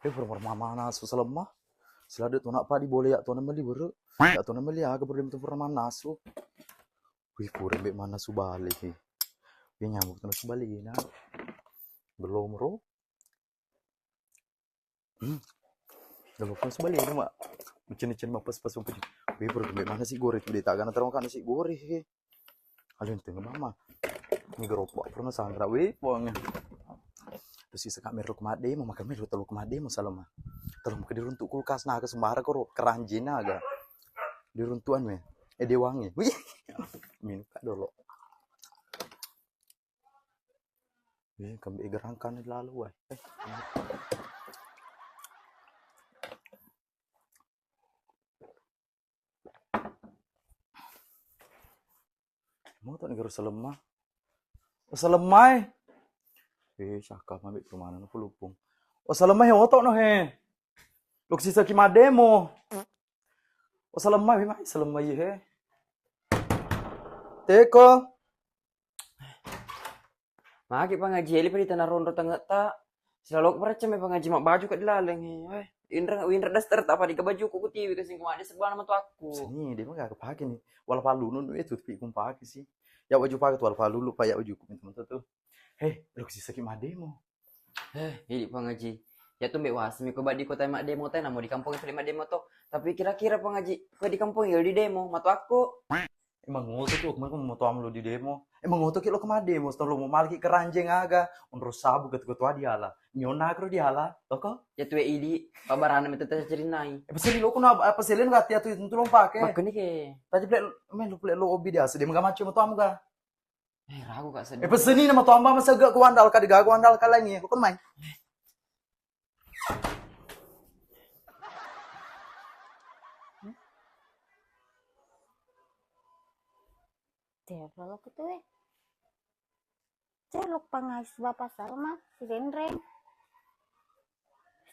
Pura mana susah lemah. Selada tu nak padi boleh ya tu nama li bere. Ya tu nama li aga bere tu pura mana su. Wih pura mbek mana su balik he. Wih nyamuk tu su balik na. Belum ro. Belum pun su balik mak. Macam-macam pas-pas pun. Wih pura mbek mana si goreng tu tak kana terong kana si goreng he. Alun tengah mama. Ni geropok pernah sangra wih poangnya. Terus si sekak meru kemade mau makan meru telu kemade mau salama. Telu ke diruntuk kulkas nah ke sembara koro keranjina aga. Diruntuan me. Dewangi. Wih. Minum kak dulu. Wih kembali gerangkan lalu wah. Mau tak negara selemah. Selemai. Saka mabik perumahan aku lupung. Selemah yang otok no he. Luk sisa kimademo. Selemah he mai selemah he. Teko. Maki pangaji eli padi tanah rondo tengah tak. Selalu percaya me pangaji mak baju kat dilaleng he. Indra daster tak pada ke baju ku tiwi ke sing kemade sebelah nama tu aku. Sini dia mah gak kepake nih. Wal palu nu itu pi kum pake sih. Ya baju pakai wal palu lupa ya baju ku teman tuh. Hei, lu sisa kimademo. Ini pangaji. Ya tuh mbak wasmi ko badi kota mak demo teh namo di kampung itu mak demo to. Tapi kira-kira pangaji ko di kampung ya di demo matu aku. Emang ngotot tuh kemarin mau tuam lu di demo. Emang ngotot lo kemana demo? Setelah lu mau malki keranjeng aga, unrus sabu ketua diala. Nyona kro diala, toko? Ya tuh idi pabarana itu teh cerinai. Peseli lo kuna apa selin gak tiatu itu lo pakai. Makanya ke. Tadi lu plek lo obi dia sedih enggak macam tuam ga. Ragu kak sedih. Peseni nama tuam ba masa gak kuandal ka diga kuandal ka lagi. Lu kan main. Kalau gitu celok pangais bapak salma si dendreng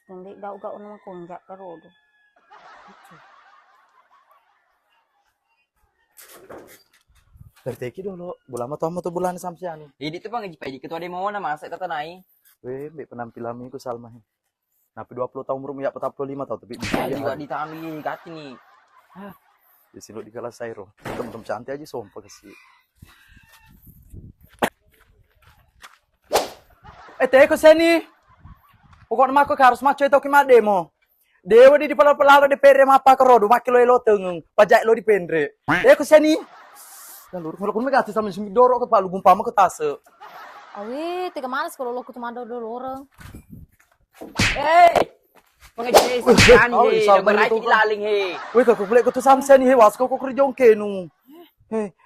nanti daw ga unang kunjak karodo Terteki dulu, bulan tuam tuh bulan samsian. Idi tuh pangaji padi ketua demo mana masa kata nai. Weh, penampilan ku Salma. Napi 20 tahun umur ya 45 tahun tapi bisa juga ditami kati nih. Di sini di kelas Sairo. Temen-temen cantik aja sumpah kasih. Teko seni. Pokoknya aku harus maco itu kimademo. Dewa di pala-pala di pere mapa kerodo makilo lo tengung. Pajak lo di pendre. Teko seni. Dan lurus kalau kun megati sama simi dorok ke palu gumpama ke tase. awi tiga malas kalau lo ketemu ada dulu orang Pangaji sampean he, berai dilaling he. Wih kok boleh kutu samsen he was kok kerjong kenu.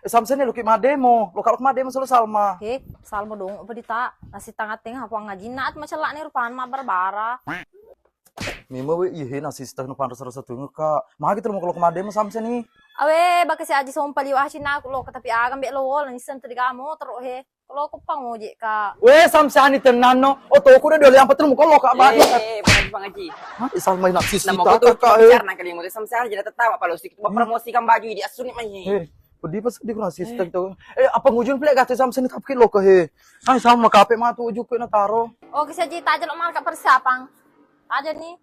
Samsen lo kimademo. Lo kalau kimademo selalu Salma. salmo dong apa dita nasi tengah-tengah apa ngaji naat masalah nih rupahan mah barbara Mima we iya nasi setah nu pantas rasa tengah kak. Mah gitu mau kalau kimademo samsen nih. awe baka si aji sompal liwa hasina lo tapi agam be lo lang isan tadi kamu terus he kalau aku pangoje ka Weh samsen itu nano. Oh toko udah yang petul mau kalau kak bagi. Pangaji. Hah Salma nak sisi Nama tak ko tuh kak. karena kali mo sampean jadi tertawa kalau sedikit promosikan baju di asunit mah he. Pedi pas di kuna sistem itu. Apa ngujun plek gati samsen itu tapi lo ke he. Ay sama kape mah tuh ujuk na taro. oh kisah jita aja lo mal ka persiapang aja nih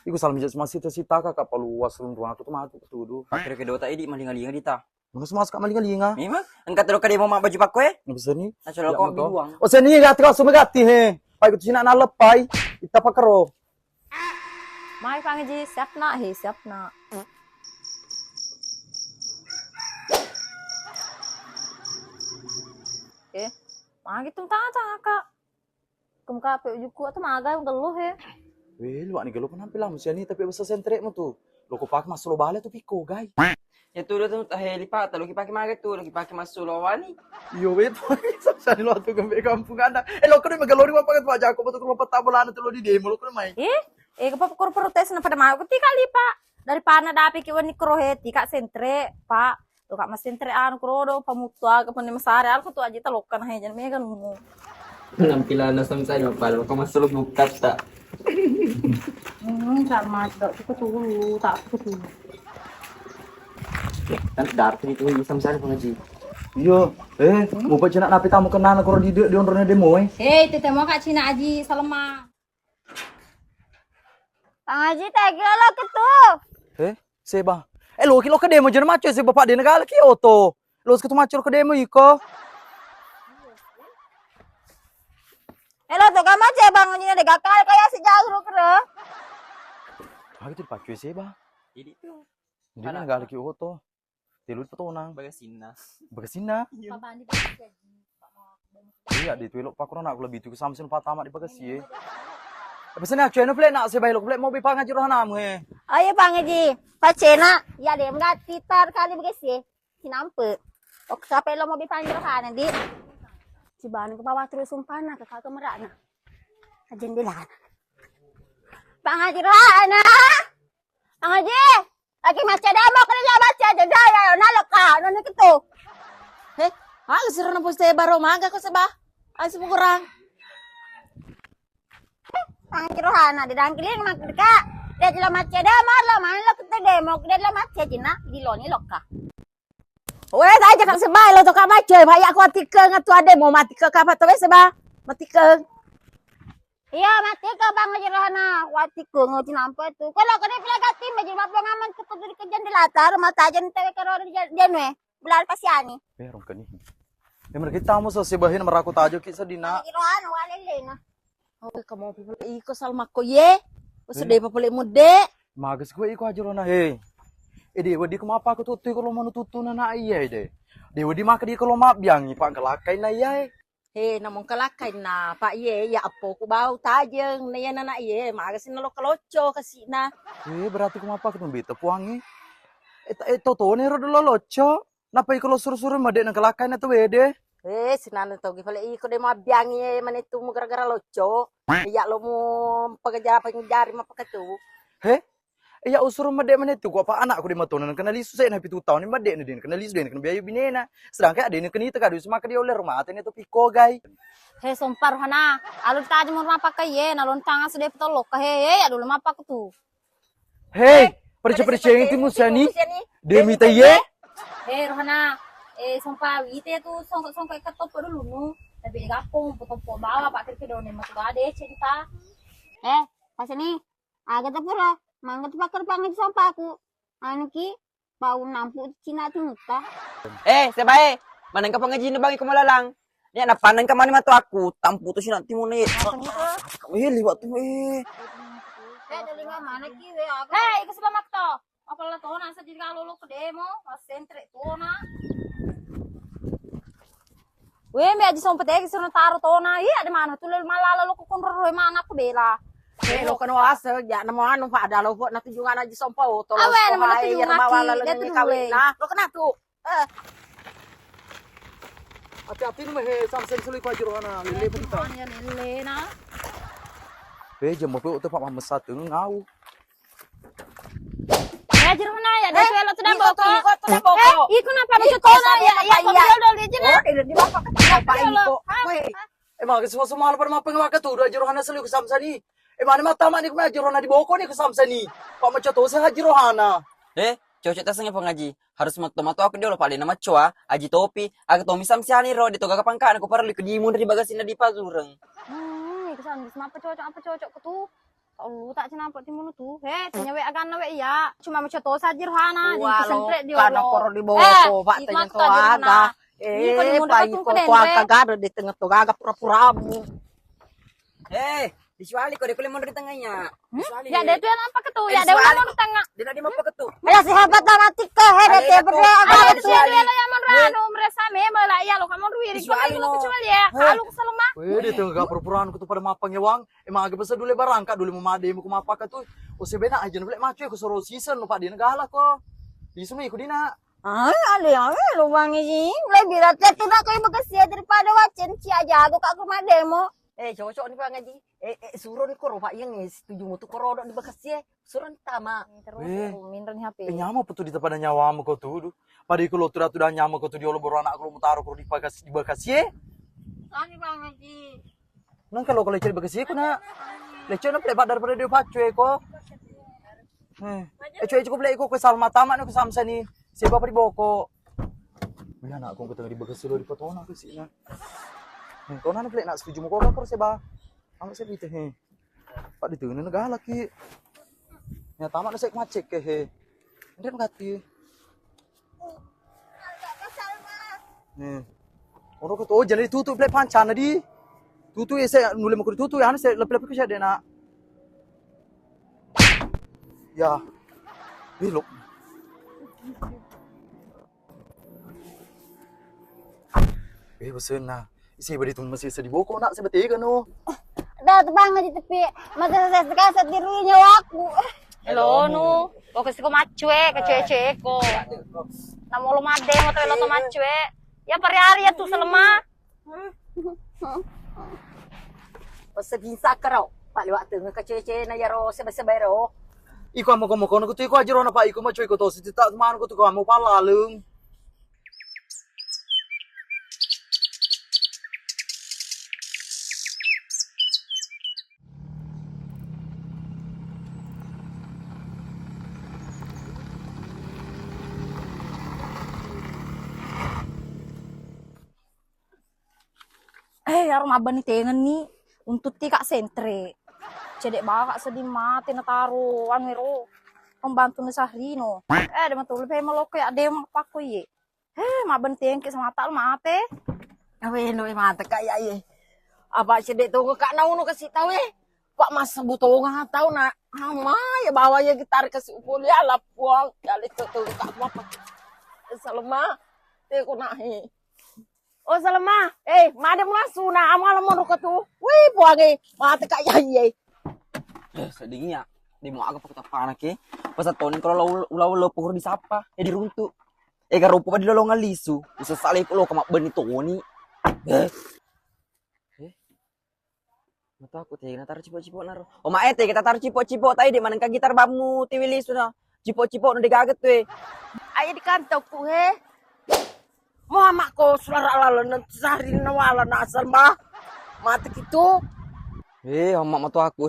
Iku salam jas masih tersita kak paluas ruang aku tuh mah tuh tuh. Akhirnya kedua tak idi maling-maling dita. Nggak semua kak maling-malinga. Memang engkat terus kade mau mak baju pakwe. Nggak bisa nih. Asal ko bibuang. O seni gati kau semua gati he. Pai kutu sina na lepai. Ita pakero. mai pangaji siap na he siap na mah gitu tanga kak kumka pe ujuku atau maga yang geluh he Weh, lu ani gelo penampilan musia nih tapi bisa sentrek mu tuh. Lo ko pak mas lo bale tuh piko, guys. Ya tuh tuh lipat lu pakai maget tuh lagi pakai masuk lawani. Yo weh tuh sampai lo tuh gambe kampung ada. Lo kudu megalo di apa kat wajah aku betul lo peta bulan tuh lo di demo lo kudu main. kapag protes na pada mau kuti kali pak dari pana dapi kiwan ni kroheti kak sentre pak to kak mas sentre anu krodo pamutua kapag ni masari alko to aja talokan he jan megan mo Penampilan na samsaya pala ko masulog bukat ta. sama do ko tulo tak ko tulo Kan darte itu samsaya pangaji. Iya, mau baca nak napi tamu kenal koro di ondornya demo tete mo kak cina aji salma Bang Haji tega lo ke tuh. Seba. Lo kilo ke demo jangan maco seba pak di negara ki oto. Lo seketu maco ke demo iko. Lo tuh kamu aja Bang Haji ada gakal kayak si jauh kere. Aku tuh pacu seba. Jadi tuh Di negara ki oto. Tilut petonang. bagasina. Bagasina. Papa Andi Iya di tuilok pak corona aku lebih tuh samsin patama di bagasi. Pesan aku channel play nak seba lo play mau bipang aja roh namu he. Ayo Bang Haji. Pacena ya deh enggak titar kali begitu. Sinampe. Oke sampai lo mau dipanggil kan nanti. Ciban ke bawah terus sumpana ke kakak merana. Jendela. Bang Haji Rohana. Bang Haji. Lagi macam demo kerja baca jendela nalok ka nona gitu. Sira na po sa baro maga ko sa ba? Ay sa kurang. Bang Haji Rohana didangkilin mak deka. Dia jelas macam demo lo mana lo kita demo dia jelas macam cina di lo ni loka. Weh, aja kang sebay lo to ka macoy, paya ko atikeng atu ade mo mati ke kapat to sa ba? Matikeng. Iya mati ke Bang Haji Rohana. Wati ke ngoci nampak tu. Kalau kena pelagati majil map ngaman ke di kerjaan di latar mata aja ntewe karo di janwe. Bulan pasiani. Perong kan ini. Mereka tamu so sebahin merakut aja kisah dina. Haji Rohana walele na. Oh, kamu pipil iko salma ko ye. Usa de papuli mo de. Magas gue iko aja rona he. Dewa di kumapa aku tutu kalau mau tutu na iya de. Dewa di maka di kalau map biangi pak kelakai na iya. Namong kalakay na pa ye ya apo ko baw tajeng na yan na ye magasin na lo kalocho kasi na. Berarti kumapa aku tumbita puangi. Toto ne ro dolo locho. Napa iko lo suruh-suruh made na kelakai na tu wede. Sinanan to gipala iko de mabiangi manitu mo gara-gara locho. Ya lo mo pagajari mapakatu. Iya usur made mana itu gua apa anak aku di matonan kena lisu saya napi 2 tahun ni made ni din kena lisu din kena biaya binena sedangkan ada ni kena itu kadu semua dia oleh rumah atene itu piko guys Sompar Rohana. Alun taji mo mapakai ye nalun tanga sudah petolok ka ya dulu mapak tu. perce yang itu musani demi taye Rohana. Sompar ite tu song katop dulu nu. Tapi gapong potong bawa pak kerja doni matu ade cinta. Pas ini agak tepura. Mangga tu pakar pangit sampai aku. Anu ki bau nampu Cina tu muta. Sebae, manang ka pangaji na bang ikaw malalang. Yan, napanan ka man mato aku, tampu to sinati mo na liwat to Dali nga mana ki we ako. Ikaw sa makto. Apala to na sa di ka lolo ko demo, mas sentre to na. We me aji sompet ek sino taro to na. Ada mana tulol malala ko konro mana ko bela. Lo kano asa ya na mo anong pa adalo po natujungan aja sompa o to. Awen mo natujungan ya mawala ki, lang ni kawin na. Lo kana tu. hati-hati nih he samsen suli ku aja rohana lele kita Ya lele na. jam mau tuh pak mama satu ngau Jero na ya dai lo tuh boko. boko. Iku napa mo to na ya ko dol di jena. Di bapa ka pa iko. emang semua semua pada mapa ngawak tuh aja rohana suli ku samsani emang mata mani ku aja rohana di boko nih ku samsani pak maca tuh saya aja rohana Cocok tasanya pengaji. Harus mato aku dia lo paling nama coa, aji topi, agak tomi samsiani ro di toga kapangkaan aku parali kedimun dari bagasina di pazureng. Iku san apa cocok ke tuh. Lu tak cenampak timun tuh. Tanya we agan we ya. Cuma maca to saja rohana di kesentrek dia. Kana koro di boko pak tanya to aga. Pa iko to aga gado di tengah to aga pura-pura mu. Disuali ko di kulimon di tengahnya. Ya ada tuh yang nampak ketu. Ya ada ulang di tengah. Di nadi mapa ketu. Ayo si hebat nanti ke hebat ya berdua. Ada Disuali. dia yang menrano merasa memela ya lo kamu ruiri Disuali, kamu no. kecuali ya. Kalau keselama. Wede tuh gak perpuraan ku tuh pada mapa ngewang emang agak besar dulu barangka dulu mau made mau mapa tuh usah bena aja nih macu ku soro season lupa di negala kok di sini ikut dina Ale lo wangi sih. Lebih rata tuh nak kayak bekas ya daripada wacen ci aja aku kak rumah demo. Cocok nih pak ngaji. Suruh nih koro pak yang setuju mutu koro di bekas ya. Suruh tama. Minren HP. nyama putu di pada nyawamu kau tuh pada iku lo tuh dah nyama kau tuh di olo anak lo taruh kau di bagas ye Ani banget sih. nang kalau lecet bagas ye kuna lecet na plebat daripada dia pacu kok cuy cukup lek kok salma tamat nih samsa nih siapa di boko ya anak kau ketemu di bagas lo di potona ke sih na kau nana plek nak setuju mau kau seba amat saya itu pak di tengah negara lagi Ya tamat na sa ikmacik he. Hindi na kati. Orang ko to jangan ditutup play pancan na di. Tutu ya saya nulis mau ditutup ya saya lebih ke saya nak. Ya. Belok. Bosan na. Isi beri tu masih sedih boko nak saya betul kan no. Dah terbang di tepi. Masa saya sekasat di nyawa aku. Hello, nu. Kok kasi ko macue, kacue ko. Namo lo made mo to lo to macue. Ya pari-hari ya tu selama. Basta bisa karaw. Pak liwat tu ngekece na yaro sebero. Iko amo komo kono ko tu iko ajiro na pa iko macho iko to si tak man ko tu ko amo pala leung. Arum aban ni tengen ni. Untuk ti kak sentre. Cedek ba kak sedih mati na taro anwero. Pembantu ni Sahrino. Ada matul pe maloko ya ade mak pako ye. Maban tengke sama tak mate. Awe no mata kaya ye. Apa sedek tu kak na uno kasih tahu Pak mas buto nga tahu na. Hama ya bawa ya gitar kasih upul ya lapuang. Kali tu kak apa. Salma. Te ko na he. Oh Salma, madam lasu na amal mo ro tu. Wih puagi, mata kaya ye. Sedingnya di mau agak pakai apa anak ke? Pas tonin kalau ulau pohon di sapa, diruntu. Garupo pa di lolong alisu. Usa salih ko lo kamak bani toni. Mata aku teh na tar cipo-cipo naro. O maete kita tar cipo-cipo tai di mana ka gitar bamu ti wili na. Cipo-cipo no digaget we. Ayo di kantong ku he. Mo amak ko suara lalo na sari na wala na asal ba. Mata gitu. Hamak mato aku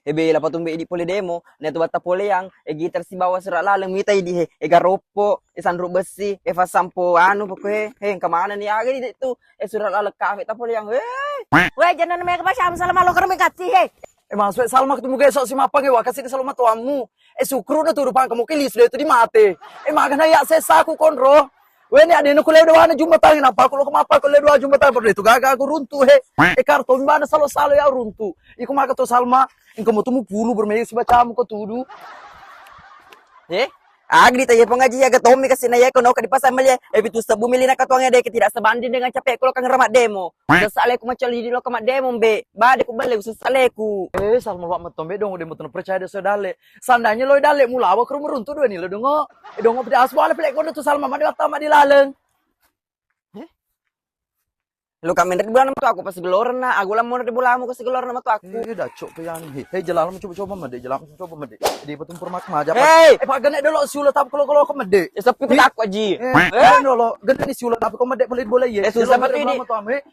Ebe la patumbe di pole demo, neto bata pole yang gitar si bawa surat laleng mita di garopo, sandro besi, fa sampo anu poko kemana nih aga di itu surat laleng kafe ta pole yang Weh jangan mereka pasam salam lo kerme kati he. Masuk Salma ketemu gesok si mapang wa kasih ke Salma tuamu. Sukru na turu pang kamu kilis itu di mate. Magana ya sesaku konro. Weni ada nu kule doa na jumatan apa kalau kemapa kule doa jumatan ber itu gaga aku runtuh karton mana salo ya runtuh. Iku maka to Salma, engkau mau tumu pulu bermain si bacamu ko tudu. Agri tayo pengaji ya katomi kasi na ya kono ka di pasal malya bitu sa bumili na katuangnya dek tidak sebanding dengan capek ko kang ramat demo. Sesale ko macali di lo kamat demo be. Ba de ko balik sesale ku. Salma wak matombe dong udah mau percaya desa dale. Sandanya lo dale mula wa kru meruntuh dua nih lo dongo. Dongo pada aswale pelek kono tu Salma madi waktu di laleng. Lo kami dari bulan tu aku pas geloran na, aku lamun dari bulan aku pas geloran tu aku. Dacok pe yang jalan coba mede, coba mede. Di petumpur mak maja. Pak gane dolo siulat apa kalau ko mede. Sepi pun aku aji. Dolo gane ni siulat apa ko mede pelit bola ye. Susah pati ini.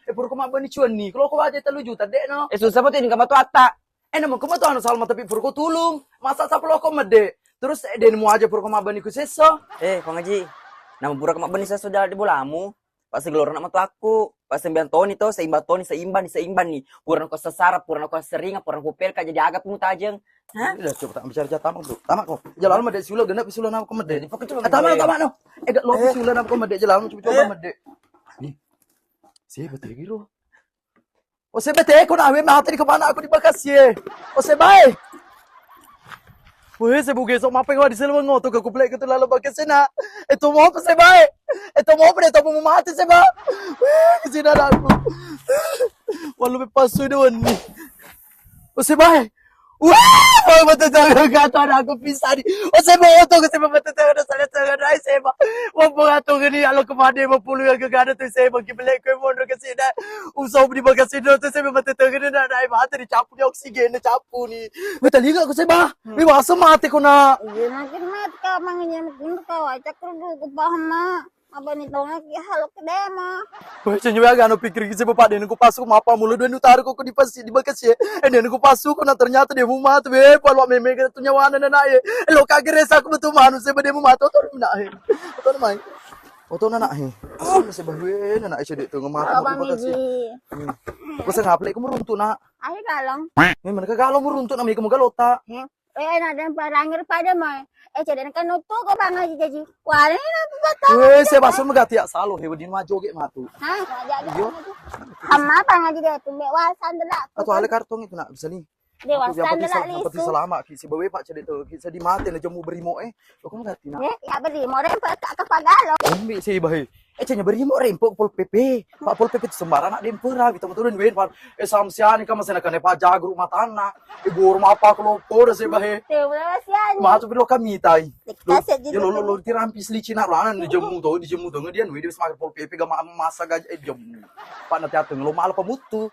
Pur ko mabani cuan ni. Kalau ko aja 3 juta dek no. Susah pati ini kamatu ata. Naman ko mato ano Salma tapi pur ko tulung. Masa sa plo ko mede. Terus den mo aja pur ko mabani ku seso. Pangaji. Nama pura kamabani sa sudah di bolamu. Pas geloran sama tu aku. Pas 9 tahun itu seimbang nih. Purna ko sasarap, purna ko seringa, purna ko pelka jadi agak mutajeng. Udah coba tak bicara tamak tuh. Tamak kok. Jalan mede siulat genep siulat nama ko mede. Tamak no. Dak lo siulat nama ko mede jalan coba mede. Nih. Si betul gitu. O se bete ko na we mate di kemana aku di Bekasi. O se bye. Weh, se buge so mape ko di selwa ngoto ko kuplek ko lalo Bekasi na. Ito mo pa se bye. Ito mo pa ito mo mate se ba. Weh, kasi na ako. Walau me paso doon ni. O se bye. Wah, matatawag ka to na ako pisani. O se mo to kasi matatawag na sana ay se ba. Wa po ato gani alo kumade mo pulo yung gagana to se ba kiblek ko mo kasi na. Usaw di ba kasi no to se matatawag na ay mate ni chapu ni oxygen na chapu ni. Mataliga ko se ba. May wasa mate ko na. Makin mat ka manginya makin ka wa cakru ko paham ma. Aba ni tawag halok ke demo. Wah, senyum gano pikir kasi pa din ko pasok mapa mulo doon utaro ko di pasi di Bekasi. Den ko pasok ko na ternyata dia mo mat be palwa meme ka tunyawanan na nae. Lo kageresa ko betul manu se ba dia mo mat to na he. To na mai. Oto na na he. Se ba we na na siya dito ngumata mo di Bekasi. Kasi ngaplay ko murunto na. Ay galong. Man kagalo murunto na may kumugalota. na dan parangir pada mai. Jadi kan nutu ko bang aja jadi. Wah, ini apa betul? Weh, saya basun megati ya salo hewe din majoge matu. Hah, jadi. Yo. Amma apa ngaji dia tuh wasan dela. Atau ale kartong itu nak bisa nih. Dewasan dela Yang lisu. selama ki si bawe pak cedek tuh ki di mati na jamu berimo Lo kan megati nak. Ya beri mau rempak ke pagalo. Ombi si bahe. Cenya berimo rempo pol PP. Pak pol PP itu sembarang nak dempera gitu betul wen pan. Samsiani ka masena kan pa jagru matana. Ibu rumah apa kalau por si bahe. Dewa sian. Matu bilo kami tai. Kita saja Lo tirampis licin nak ranan di jamu tuh dia nu dia semakin pol PP gama masa gaj jamu. Pak nanti ateng lo malah pemutu.